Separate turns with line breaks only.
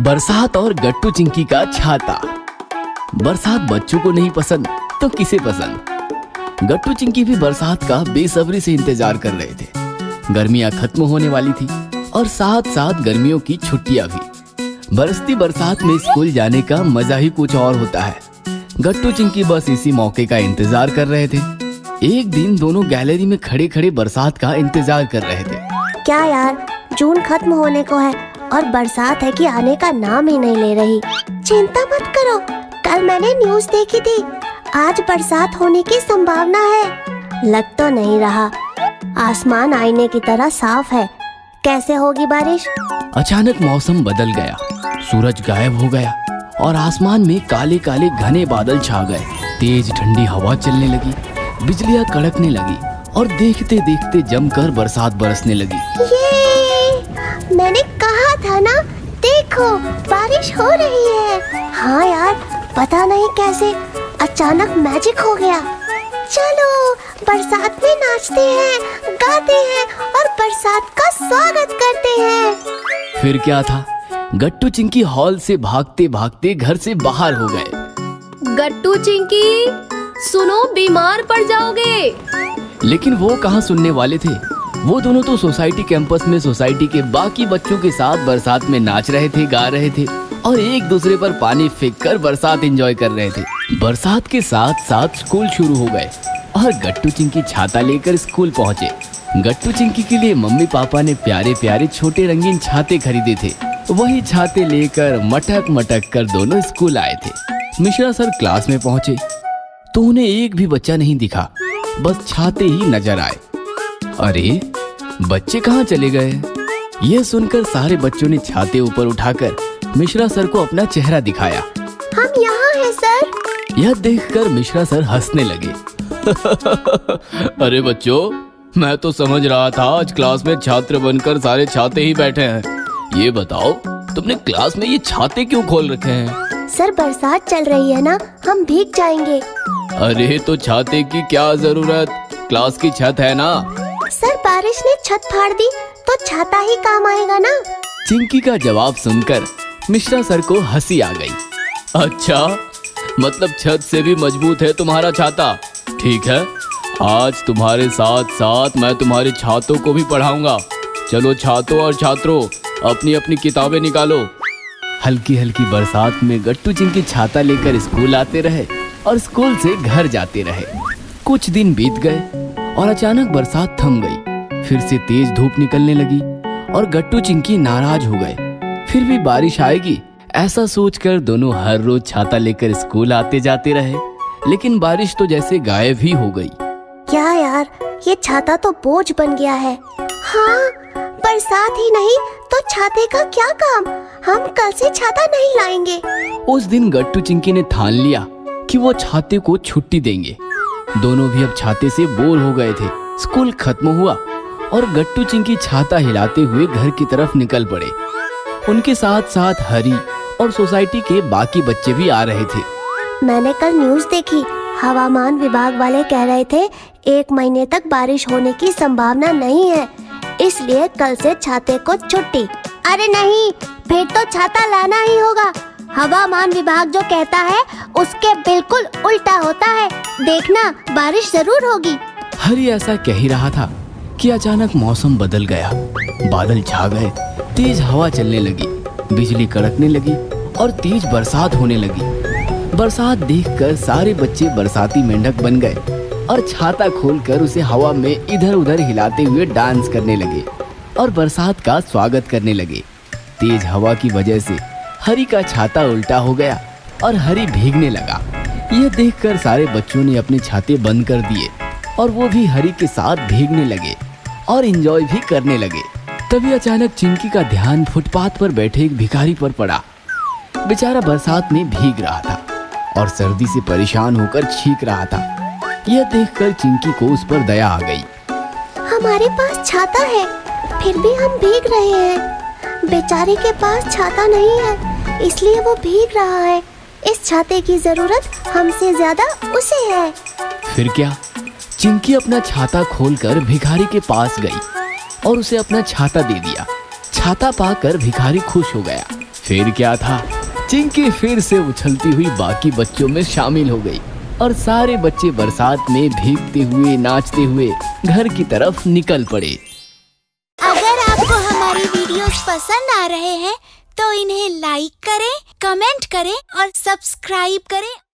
बरसात और गट्टू चिंकी का छाता। बरसात बच्चों को नहीं पसंद तो किसे पसंद। गट्टू चिंकी भी बरसात का बेसब्री से इंतजार कर रहे थे। गर्मियां खत्म होने वाली थी और साथ साथ गर्मियों की छुट्टियां भी। बरसती बरसात में स्कूल जाने का मजा ही कुछ और होता है। गट्टू चिंकी बस इसी मौके का इंतजार कर रहे थे। एक दिन दोनों गैलरी में खड़े खड़े बरसात का इंतजार कर रहे थे।
क्या यार, जून खत्म होने को है और बरसात है कि आने का नाम ही नहीं ले रही। चिंता मत करो, कल मैंने न्यूज़ देखी थी, आज बरसात होने की संभावना है। लग तो नहीं रहा, आसमान आईने की तरह साफ है। कैसे होगी बारिश?
अचानक मौसम बदल गया, सूरज गायब हो गया और आसमान में काले काले घने बादल छा गए। तेज ठंडी हवा चलने लगी, बिजलियां कड़कने लगी और देखते देखते जमकर बरसात बरसने लगी।
ये मैंने कहा था ना, देखो बारिश हो रही है। हाँ यार, पता नहीं कैसे अचानक मैजिक हो गया। चलो बरसात में नाचते हैं, गाते हैं और बरसात का स्वागत करते हैं।
फिर क्या था, गट्टू चिंकी हॉल से भागते भागते घर से बाहर हो गए।
गट्टू चिंकी, सुनो, बीमार पड़ जाओगे।
लेकिन वो कहाँ सुनने वाले थे। वो दोनों तो सोसाइटी कैंपस में सोसाइटी के बाकी बच्चों के साथ बरसात में नाच रहे थे, गा रहे थे और एक दूसरे पर पानी फेंककर बरसात एंजॉय कर रहे थे। बरसात के साथ साथ स्कूल शुरू हो गए और गट्टू चिंकी छाता लेकर स्कूल पहुँचे। गट्टू चिंकी के लिए मम्मी पापा ने प्यारे प्यारे छोटे रंगीन छाते खरीदे थे। वही छाते लेकर मटक मटक कर दोनों स्कूल आए थे। मिश्रा सर क्लास में पहुँचे तो उन्हें एक भी बच्चा नहीं दिखा, बस छाते ही नजर आए। अरे बच्चे कहाँ चले गए? यह सुनकर सारे बच्चों ने छाते ऊपर उठाकर मिश्रा सर को अपना चेहरा दिखाया।
हम यहाँ हैं सर।
यह देखकर मिश्रा सर हंसने लगे। अरे बच्चों, मैं तो समझ रहा था आज क्लास में छात्र बनकर सारे छाते ही बैठे हैं। ये बताओ, तुमने क्लास में ये छाते क्यों खोल रखे हैं?
सर बरसात चल रही है ना, हम भीग जाएंगे।
अरे तो छाते की क्या जरूरत, क्लास की छत है ना।
सर बारिश ने छत फाड़ दी तो छाता ही काम आएगा ना।
चिंकी का जवाब सुनकर मिश्रा सर को हंसी आ गई। अच्छा, मतलब छत से भी मजबूत है तुम्हारा छाता। ठीक है, आज तुम्हारे साथ साथ मैं तुम्हारे छातों को भी पढ़ाऊंगा। चलो छातों और छात्रों, अपनी अपनी किताबें निकालो। हल्की हल्की बरसात में गट्टू चिंकी छाता लेकर स्कूल आते रहे और स्कूल से घर जाते रहे। कुछ दिन बीत गए और अचानक बरसात थम गई। फिर से तेज धूप निकलने लगी और गट्टू चिंकी नाराज हो गए। फिर भी बारिश आएगी ऐसा सोचकर दोनों हर रोज छाता लेकर स्कूल आते जाते रहे, लेकिन बारिश तो जैसे गायब ही हो गई।
क्या यार, ये छाता तो बोझ बन गया है। हाँ, बरसात ही नहीं तो छाते का क्या काम, हम कल से छाता नहीं लाएंगे।
उस दिन गट्टू चिंकी ने ठान लिया कि वो छाते को छुट्टी देंगे। दोनों भी अब छाते से बोर हो गए थे। स्कूल खत्म हुआ और गट्टू चिंकी छाता हिलाते हुए घर की तरफ निकल पड़े। उनके साथ साथ हरी और सोसाइटी के बाकी बच्चे भी आ रहे थे।
मैंने कल न्यूज़ देखी, हवामान विभाग वाले कह रहे थे 1 महीने तक बारिश होने की संभावना नहीं है, इसलिए कल से छाते को छुट्टी। अरे नहीं, फिर तो छाता लाना ही होगा। हवामान विभाग जो कहता है उसके बिल्कुल उल्टा होता है। देखना, बारिश जरूर होगी।
हरी ऐसा कह ही रहा था कि अचानक मौसम बदल गया। बादल छा गए, तेज हवा चलने लगी, बिजली कड़कने लगी और तेज बरसात होने लगी। बरसात देखकर सारे बच्चे बरसाती मेंढक बन गए और छाता खोलकर उसे हवा में इधर उधर हिलाते हुए डांस करने लगे और बरसात का स्वागत करने लगे। तेज हवा की वजह से हरी का छाता उल्टा हो गया और हरी भीगने लगा। यह देखकर सारे बच्चों ने अपने छाते बंद कर दिए और वो भी हरी के साथ भीगने लगे और एंजॉय भी करने लगे। तभी अचानक चिंकी का ध्यान फुटपाथ पर बैठे एक भिखारी पर पड़ा। बेचारा बरसात में भीग रहा था और सर्दी से परेशान होकर छींक रहा था। यह देखकर चिंकी को उस पर दया आ गई।
हमारे पास छाता है, फिर भी हम भीग रहे हैं। बेचारे के पास छाता नहीं है, इसलिए वो भीग रहा है। इस छाते की जरूरत हमसे ज्यादा उसे है।
फिर क्या, चिंकी अपना छाता खोलकर भिखारी के पास गई और उसे अपना छाता दे दिया। छाता पाकर भिखारी खुश हो गया फिर क्या था, चिंकी फिर से उछलती हुई बाकी बच्चों में शामिल हो गई और सारे बच्चे बरसात में भीगते हुए नाचते हुए घर की तरफ निकल पड़े।
अगर आपको हमारी वीडियोस पसंद आ रहे हैं तो इन्हें लाइक करें, कमेंट करें और सब्सक्राइब करें